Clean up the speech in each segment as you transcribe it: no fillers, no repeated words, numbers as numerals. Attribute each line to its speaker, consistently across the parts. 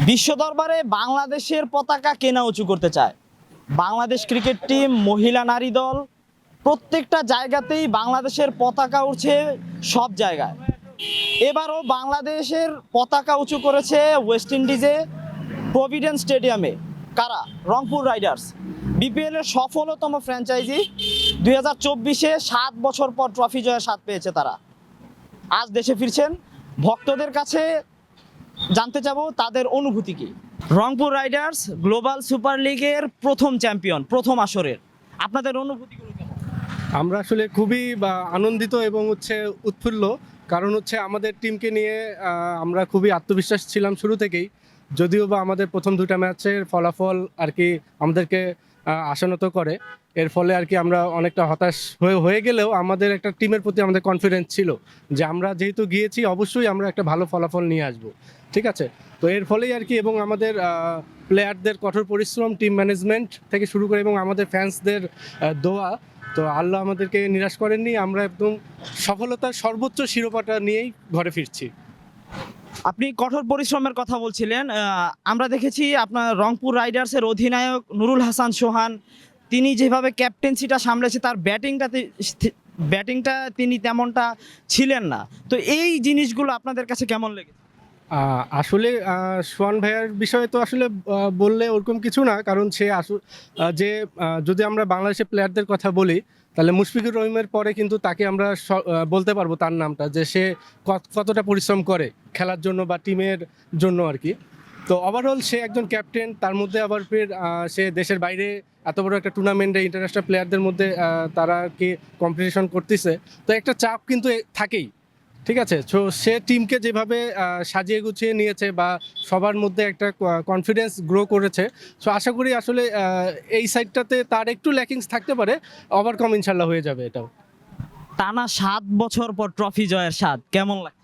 Speaker 1: বিশ্ব দরবারে বাংলাদেশের পতাকা কেনা উঁচু করতে চায় বাংলাদেশ ক্রিকেট টিম, মহিলা নারী দল, প্রত্যেকটা জায়গাতেই বাংলাদেশের পতাকা উঠছে সব জায়গায়। এবারও বাংলাদেশের পতাকা উঁচু করেছে ওয়েস্ট ইন্ডিজে প্রভিডেন্স স্টেডিয়ামে। কারা? রংপুর রাইডার্স, বিপিএল এর সফলতম ফ্র্যাঞ্চাইজি। 2024-এ 7 বছর পর ট্রফি জয়ের স্বাদ পেয়েছে তারা। আজ দেশে ফিরছেন। ভক্তদের কাছে জানতে চাবো তাদের অনুভূতি কি। রংপুর রাইডার্স গ্লোবাল সুপার লিগের প্রথম চ্যাম্পিয়ন, প্রথম আসরের। আপনাদের অনুভূতিগুলো কেমন?
Speaker 2: আমরা আসলে খুবই আনন্দিত এবং উৎফুল্ল, কারণ আমাদের টিমকে নিয়ে আমরা খুবই আত্মবিশ্বাস ছিলাম শুরু থেকেই। যদিও বা আমাদের প্রথম দুটা ম্যাচের ফলাফল আর কি আমাদেরকে আশানত করে, এর ফলে আর কি আমরা অনেকটা হতাশ হয়ে গেলেও আমাদের একটা টিমের প্রতি আমাদের কনফিডেন্স ছিল যে আমরা যেহেতু গিয়েছি অবশ্যই আমরা একটা ভালো ফলাফল নিয়ে আসব। ঠিক আছে, তো এর ফলেই আর কি, এবং আমাদের প্লেয়ারদের কঠোর পরিশ্রম, টিম ম্যানেজমেন্ট থেকে শুরু করে এবং আমাদের ফ্যান্সদের দোয়া, তো আল্লাহ আমাদেরকে নিরাশ করেননি। আমরা একদম সফলতার সর্বোচ্চ শিরোপাটা নিয়েই ঘরে ফিরছি।
Speaker 1: আপনি কঠোর পরিশ্রমের কথা বলছিলেন। আমরা দেখেছি আপনার রংপুর রাইডার্সের অধিনায়ক নুরুল হাসান সোহান, তিনি যেভাবে ক্যাপ্টেন্সিটা সামলেছে, তার ব্যাটিংটা তিনি তেমনটা ছিলেন না। তো এই জিনিসগুলো আপনাদের কাছে কেমন লেগেছে?
Speaker 2: আসলে সোহান ভাইয়ার বিষয়ে তো আসলে বললে ওরকম কিছু না, কারণ সে যদি আমরা বাংলাদেশের প্লেয়ারদের কথা বলি তাহলে মুশফিকুর রহিমের পরে কিন্তু তাকে আমরা বলতে পারবো তার নামটা, যে সে কতটা পরিশ্রম করে খেলার জন্য বা টিমের জন্য আর কি। তো ওভারঅল সে একজন ক্যাপ্টেন, তার মধ্যে আবার ফের সে দেশের বাইরে এত বড় একটা টুর্নামেন্টে ইন্টারন্যাশনাল প্লেয়ারদের মধ্যে তারা আর কি কম্পিটিশন করতেছে, তো একটা চাপ কিন্তু থাকেই। ঠিক আছে, তো সে টিমকে যেভাবে সাজিয়ে গুছিয়ে নিয়েছে বা সবার মধ্যে একটা কনফিডেন্স গ্রো করেছে, সো আশা করি আসলে এই সাইডটাতে তার একটু ল্যাকিংস থাকতে পারে, ওভারকাম ইনশাল্লাহ হয়ে যাবে এটাও।
Speaker 1: টানা 7 বছর পর ট্রফি জয়ের স্বাদ কেমন লাগে?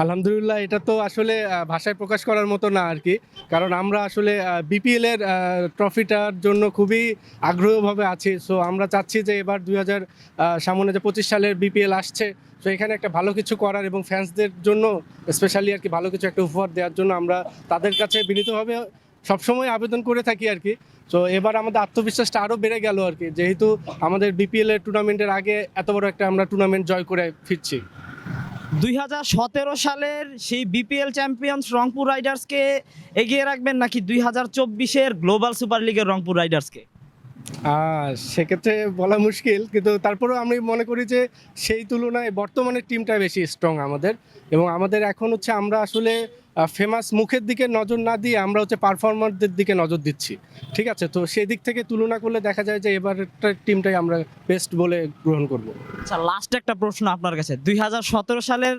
Speaker 2: আলহামদুলিল্লাহ, এটা তো আসলে ভাষায় প্রকাশ করার মতো না আর কি, কারণ আমরা আসলে বিপিএল এর ট্রফিটার জন্য খুবই আগ্রহভাবে আছি। সো আমরা চাচ্ছি যে এবার সামনে যে 25 সালের বিপিএল আসছে, তো এখানে একটা ভালো কিছু করার এবং ফ্যান্সদের জন্য স্পেশালি আর কি ভালো কিছু একটা উপহার দেওয়ার জন্য আমরা তাদের কাছে বিনীতভাবে সবসময় আবেদন করে থাকি আর কি। তো এবার আমাদের আত্মবিশ্বাসটা আরও বেড়ে গেল আর কি, যেহেতু আমাদের বিপিএল এর টুর্নামেন্টের আগে এত বড় একটা আমরা টুর্নামেন্ট জয় করে ফিরছি।
Speaker 1: 2017 সালের সেই বিপিএল চ্যাম্পিয়ন্স রংপুর রাইডার্সকে এগিয়ে রাখবেন নাকি 2024-এর গ্লোবাল সুপার লিগের রংপুর রাইডার্সকে?
Speaker 2: সেক্ষেত্রে বলা মুশকিল, কিন্তু তারপরেও আমি মনে করি যে সেই তুলনায় বর্তমানে টিমটা বেশি স্ট্রং আমাদের, এবং আমাদের এখন আমরা আসলে ফেমাস মুখের দিকে নজর না দিয়ে আমরা পারফরমারদের দিকে নজর দিচ্ছি। ঠিক আছে, তো সেই দিক থেকে তুলনা করলে দেখা যায় যে এবারটা টিমটাই আমরা বেস্ট বলে গ্রহণ করব।
Speaker 1: আচ্ছা, লাস্ট একটা প্রশ্ন আপনার কাছে। 2017 সালের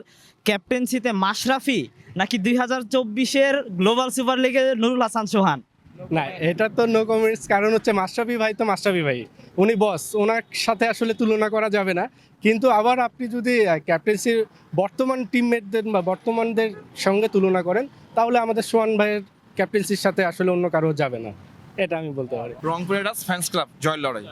Speaker 1: ক্যাপ্টেন্সিতে মাশরাফি নাকি 2024-এর গ্লোবাল সুপার লিগের নুরুল হাসান সোহান?
Speaker 2: না, এটা তো নো কমেন্টস, কারণ মাশরাফি ভাই তো মাশরাফি ভাই, উনি বস, ওনার সাথে আসলে তুলনা করা যাবে না। কিন্তু আবার আপনি যদি ক্যাপ্টেন্সির বর্তমান টিমমেটদের বা বর্তমানদের সঙ্গে তুলনা করেন, তাহলে আমাদের সোহান ভাইয়ের ক্যাপ্টেন্সির সাথে আসলে অন্য কারো যাবে না, এটা আমি বলতে পারি।
Speaker 3: রংপুর রাইডার্স ফ্যান্স ক্লাব, জয়ের লড়াই।